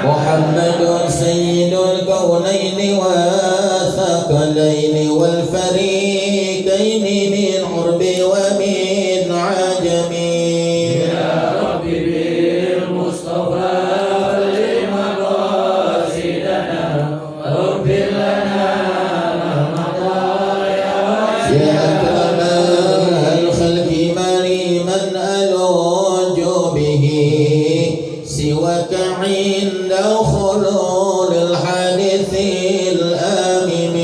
محمد سيد الكونين والثقلين والفريقين من عرب ومن عجم يا رب بالمصطفى لمقاصدنا واغفر لنا ما مضى يا أكرم الخلق مريما ألوج به سواك عند خلول الحادث الآمن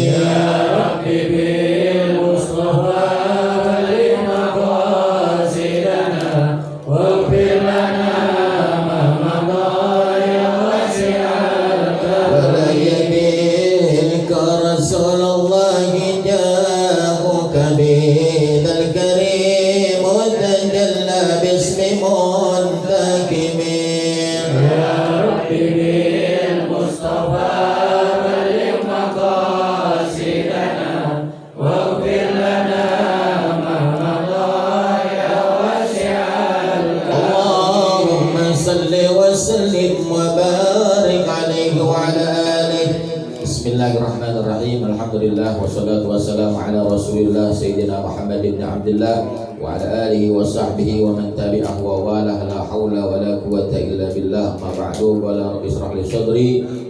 يا رب بالمصطفى لمقاصدنا واغفر لنا ما مضى يا واسع الكرم ولا يبيك رسول الله جاءك بذا الكريم تجلى باسم منتكم يا رب بالمصطفى بلغ مقاصدنا واغفر لنا ما مضى يا واسع الكرم اللهم صل وسلم وبارك عليه وعلى آله. Bismillahirrahmanirrahim. Alhamdulillah wassalatu wassalamu ala Rasulillah Sayyidina Muhammad ibn Abdullah wa ala alihi wa sahbihi wa man tabi'ahu wa walah. La hawla wa la quwwata illa billah. Ma ba'du. Wa la rabbi israh li sadri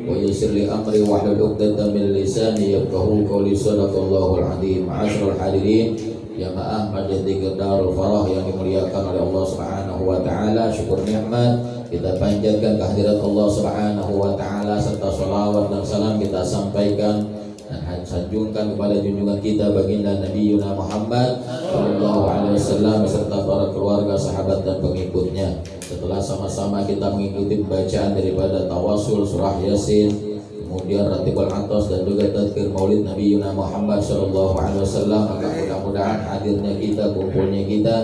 wa yassir li amri wa hlul 'uqdatam min lisani yafqahu qawli. Sadaqallahul azim. Ma'asyiral hadirin, jamaah Masjid Dzikir Darul Farah yang dimuliakan oleh Allah Subhanahu wa taala, syukur nikmat kita panjatkan kehadirat Allah Subhanahu wa taala serta sholawat dan salam kita sampaikan dan sanjungkan kepada junjungan kita baginda Nabi Yuna Muhammad sallallahu alaihi wasallam beserta para keluarga, sahabat dan pengikutnya. Setelah sama-sama kita mengikuti bacaan daripada tawasul surah Yasin, kemudian Ratibul Atos dan juga tadzkir Maulid Nabi Yuna Muhammad sallallahu alaihi wasallam, maka mudah-mudahan hadirnya kita, kumpulnya kita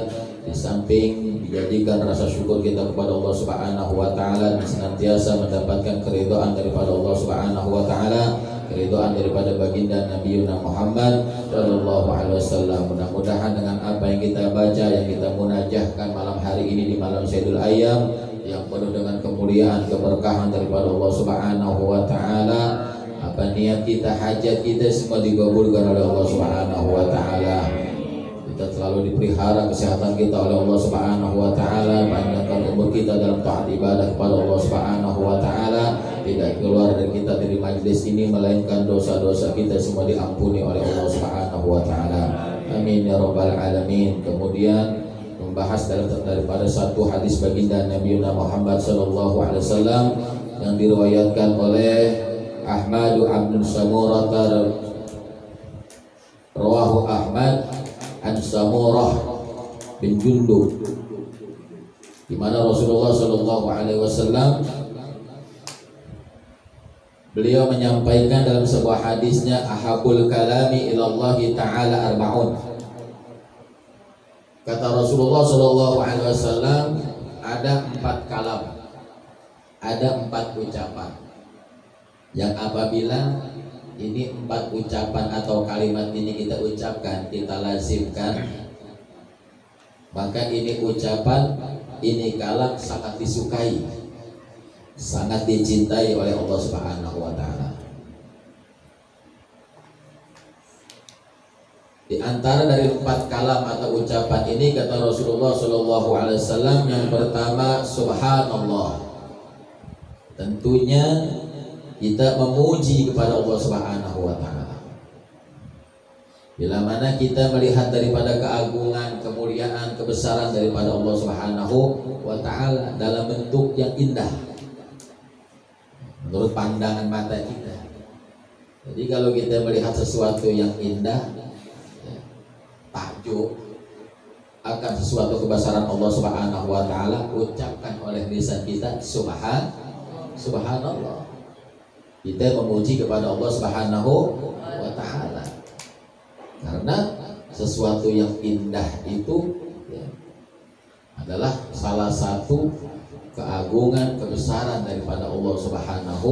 di samping dijadikan rasa syukur kita kepada Allah Subhanahu wa taala dan senantiasa mendapatkan keridhaan daripada Allah Subhanahu wa taala, keridhaan daripada baginda Nabi Yuna Muhammad sallallahu alaihi wasallam. Mudah-mudahan dengan apa yang kita baca, yang kita munajahkan malam hari ini di malam Sayyidul Ayyam yang penuh dengan kemuliaan, keberkahan daripada Allah Subhanahu wa taala, apa niat kita, hajat kita semua dikabulkan oleh Allah Subhanahu wa taala. Kita selalu dipelihara kesehatan kita oleh Allah Subhanahu wa taala, panjangkan umur kita dalam taat ibadah kepada Allah Subhanahu wa taala, tidak keluar dari kita dari majlis ini melainkan dosa-dosa kita semua diampuni oleh Allah Subhanahu wa taala. Amin ya rabbal alamin. Kemudian membahas daripada satu hadis baginda Nabi Muhammad sallallahu alaihi wasallam yang diriwayatkan oleh Ahmad bin Samurah, rawahu Ahmad an Samurah bin Jundub, di mana Rasulullah sallallahu alaihi wasallam beliau menyampaikan dalam sebuah hadisnya, ahabul kalami ilallahi ta'ala arba'un. Kata Rasulullah sallallahu alaihi wasallam, ada 4 kalam, ada 4 ucapan yang apabila ini 4 ucapan atau kalimat ini kita ucapkan, kita lazimkan, maka ini ucapan, ini kalam sangat disukai, sangat dicintai oleh Allah Subhanahu wa taala. Di antara dari 4 kalam atau ucapan ini, kata Rasulullah sallallahu alaihi wasallam, yang pertama subhanallah. Tentunya kita memuji kepada Allah Subhanahu wa taala. Bila mana kita melihat daripada keagungan, kemuliaan, kebesaran daripada Allah Subhanahu wa taala dalam bentuk yang indah menurut pandangan mata kita. Jadi kalau kita melihat sesuatu yang indah, takjub akan sesuatu kebesaran Allah Subhanahu wa taala, ucapkan oleh lisan kita subhanallah. Kita memuji kepada Allah Subhanahu wa taala. Karena sesuatu yang indah itu adalah salah satu keagungan, kebesaran daripada Allah Subhanahu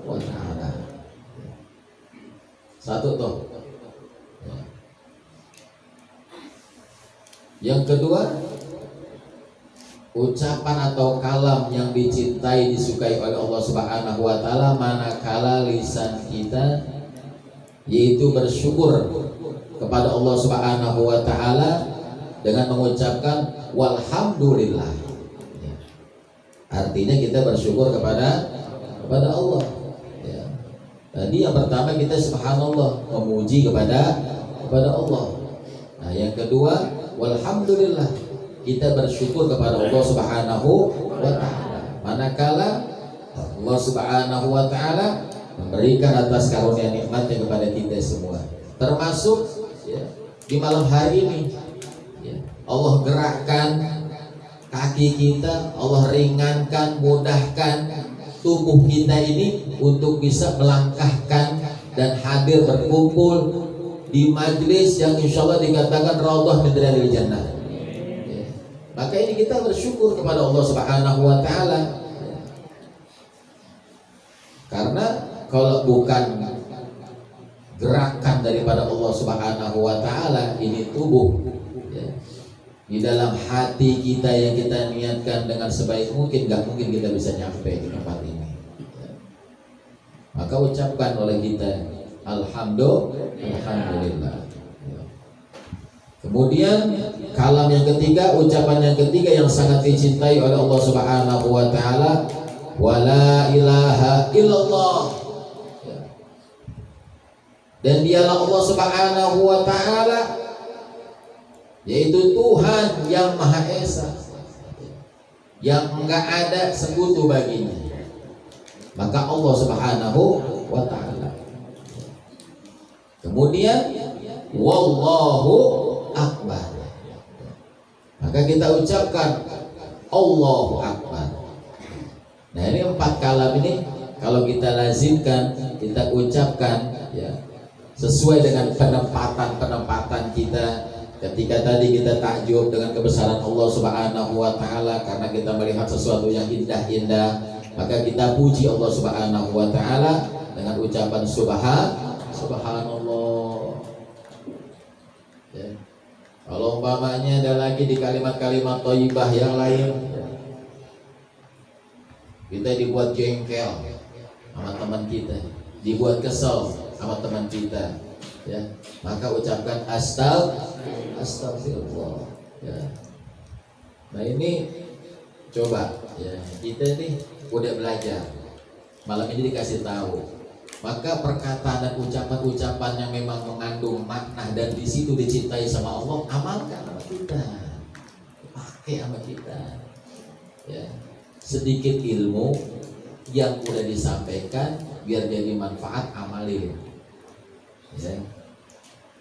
wa taala. Satu tuh. Yang kedua, ucapan atau kalam yang dicintai, disukai oleh Allah Subhanahu wa taala manakala lisan kita yaitu bersyukur kepada Allah Subhanahu wa taala dengan mengucapkan walhamdulillah. Artinya kita bersyukur kepada Allah. Ya. Tadi yang pertama kita subhanallah, memuji kepada Allah. Nah, yang kedua walhamdulillah, kita bersyukur kepada Allah Subhanahu wa taala manakala Allah Subhanahu wa taala memberikan atas karunia nikmatnya kepada kita semua. Termasuk ya, di malam hari ini ya, Allah gerakkan kaki kita, Allah ringankan, mudahkan tubuh kita ini untuk bisa melangkahkan dan hadir berkumpul di majelis yang insya Allah dikatakan raudhah min riyadil jannah. Ya. Maka ini kita bersyukur kepada Allah Subhanahu wa taala. Ya. Karena kalau bukan gerakan daripada Allah Subhanahu wa taala, ini tubuh ya, di dalam hati kita yang kita niatkan dengan sebaik mungkin, gak mungkin kita bisa nyampe di tempat ini ya. Maka ucapkan oleh kita alhamdulillah ya. Kemudian kalam yang ketiga, ucapan yang ketiga yang sangat dicintai oleh Allah Subhanahu wa taala, wala ilaha illallah. Dan dialah Allah Subhanahu wa taala, yaitu Tuhan yang Maha Esa, yang enggak ada sekutu baginya. Maka Allah Subhanahu wa taala. Kemudian wallahu akbar. Maka kita ucapkan Allahu akbar. Nah, ini 4 kalam ini kalau kita lazimkan, kita ucapkan ya, sesuai dengan penempatan kita. Ketika tadi kita takjub dengan kebesaran Allah Subhanahu wa taala karena kita melihat sesuatu yang indah-indah, maka kita puji Allah Subhanahu wa taala dengan ucapan subhanallah. Ya. Kalau umpamanya ada lagi di kalimat-kalimat thayyibah yang lain, kita dibuat jengkel sama teman kita, dibuat kesel sama teman kita, ya, maka ucapkan astagfirullah ya. Nah, ini coba ya, kita nih udah belajar, malam ini dikasih tahu, maka perkataan dan ucapan-ucapan yang memang mengandung makna dan di situ dicintai sama Allah, amalkan sama kita, pakai sama kita ya. Sedikit ilmu yang udah disampaikan biar jadi manfaat, amalin ya.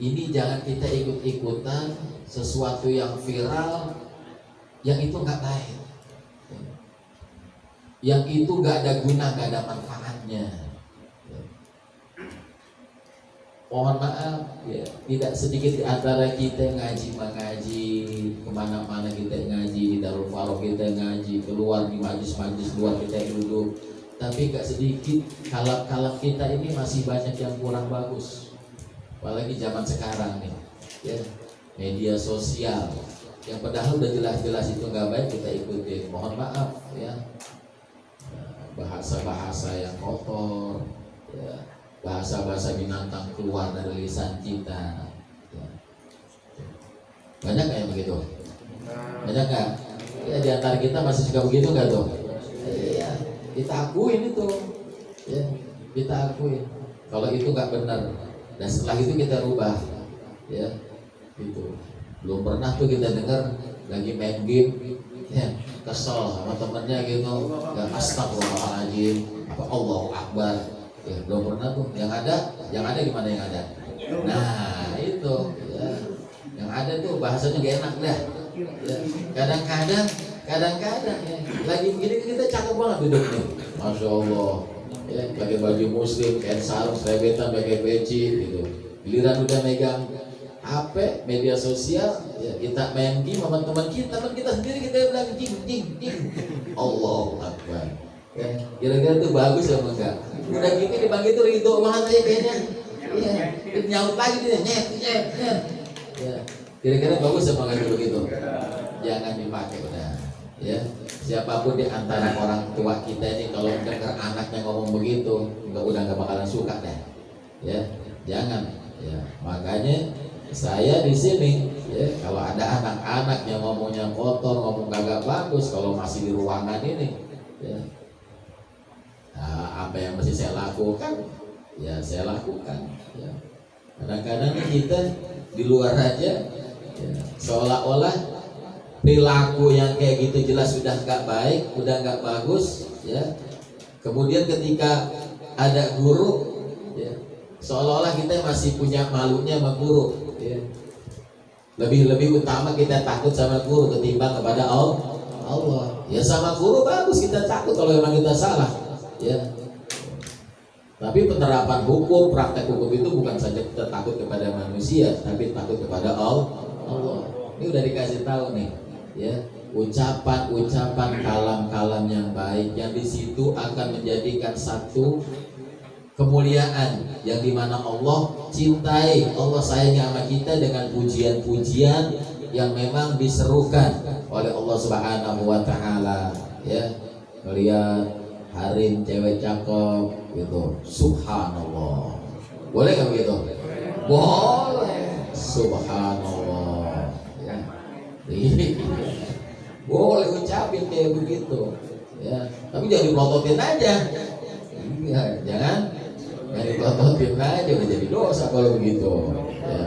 Ini jangan kita ikut-ikutan sesuatu yang viral, yang itu nggak baik, yang itu nggak ada guna, nggak ada manfaatnya. Mohon maaf ya, tidak sedikit di antara kita mengaji kemana-mana, kita ngaji di Darul Farouk, kita ngaji keluar di majlis-majlis luar, kita duduk, tapi gak sedikit kalam-kalam kita ini masih banyak yang kurang bagus. Apalagi zaman sekarang nih ya, media sosial yang padahal udah jelas-jelas itu nggak baik, kita ikutin. Mohon maaf ya, bahasa-bahasa yang kotor ya, bahasa-bahasa binatang keluar dari lisan kita ya. Banyak kayak begitu? Banyak gak? Ya, di antara kita masih suka begitu gak tuh? Iya, kita akuin itu ya, kita akuin kalau itu gak benar. Dan setelah itu kita rubah ya, gitu. Belum pernah tuh kita dengar lagi main game ya, kesel sama temennya gitu, ya astagfirullahaladzim, apa Allahu Akbar ya, belum pernah tuh. Yang ada gimana yang ada? Nah itu ya, yang ada tuh bahasanya gak enak dah ya. Kadang-kadang ya, lagi begini kita cakep banget duduknya, Masya Allah ya, pakai baju muslim, kain sarung, selebetan, pakai peci gitu. Giliran udah megang HP, media sosial ya, kita main game sama teman kita sendiri, kita bilang jing Allahu Akbar ya. Kira-kira tuh bagus apa enggak? Udah gini dipanggil tuh ridho banget aja kayaknya ya, nyaut lagi dia nyet ya. Kira-kira bagus apa nggak dulu gitu? Jangan dipakai udah. Ya, siapapun di antara orang tua kita ini kalau dengar anaknya ngomong begitu, udah nggak bakalan suka deh. Ya, jangan. Ya, makanya saya di sini, ya, kalau ada anak-anak yang ngomongnya kotor, ngomong kagak bagus, kalau masih di ruangan ini, ya, nah, apa yang mesti saya lakukan, ya saya lakukan. Ya. Kadang-kadang kita di luar aja, ya, seolah-olah perilaku yang kayak gitu jelas sudah nggak baik, udah nggak bagus, ya. Kemudian ketika ada guru, ya, seolah-olah kita masih punya malunya sama guru, ya. Lebih utama kita takut sama guru ketimbang kepada Allah. Ya sama guru bagus kita takut kalau memang kita salah, ya. Tapi penerapan hukum, praktek hukum itu bukan saja kita takut kepada manusia, tapi takut kepada Allah. Ini udah dikasih tahu nih. Ya, ucapan-ucapan kalam-kalam yang baik yang di situ akan menjadikan satu kemuliaan yang dimana Allah cintai, Allah sayangi sama kita dengan pujian-pujian yang memang diserukan oleh Allah Subhanahu wa taala. Ya, melihat harim cewek cakep gitu, subhanallah. Boleh nggak begitu? Boleh. Subhanallah. Ya. Boleh ucapin kayak begitu, ya. Tapi jangan dipelototin aja, ya, jangan dipelototin aja, udah jadi dosa kalau begitu, ya,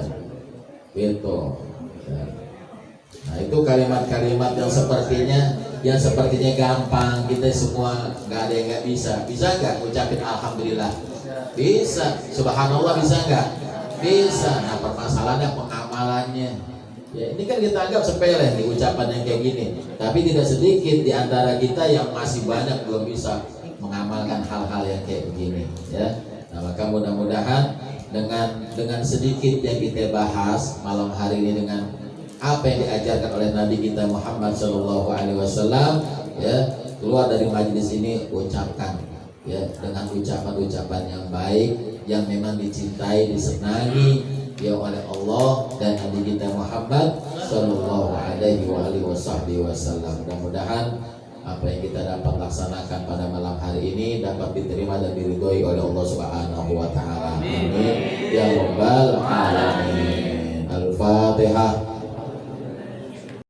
gitu. Ya. Nah itu kalimat-kalimat yang sepertinya gampang, kita semua nggak ada yang nggak bisa. Bisa nggak ucapin alhamdulillah? Bisa. Subhanallah bisa nggak? Bisa. Nah permasalahannya pengamalannya. Ya, ini kan kita anggap sepele di ucapan yang kayak gini, tapi tidak sedikit di antara kita yang masih banyak belum bisa mengamalkan hal-hal yang kayak begini, ya. Nah, maka mudah-mudahan dengan sedikit yang kita bahas malam hari ini, dengan apa yang diajarkan oleh Nabi kita Muhammad SAW, ya, keluar dari majelis ini ucapkan, ya, dengan ucapan-ucapan yang baik yang memang dicintai, disenangi ya oleh Allah dan Nabi kita Muhammad Sallallahu Alaihi Wasallam. Mudah-mudahan apa yang kita dapat laksanakan pada malam hari ini dapat diterima dan diridhoi oleh Allah Subhanahu Wa Taala. Amin ya Rabbal Alamin. Al-Fatihah.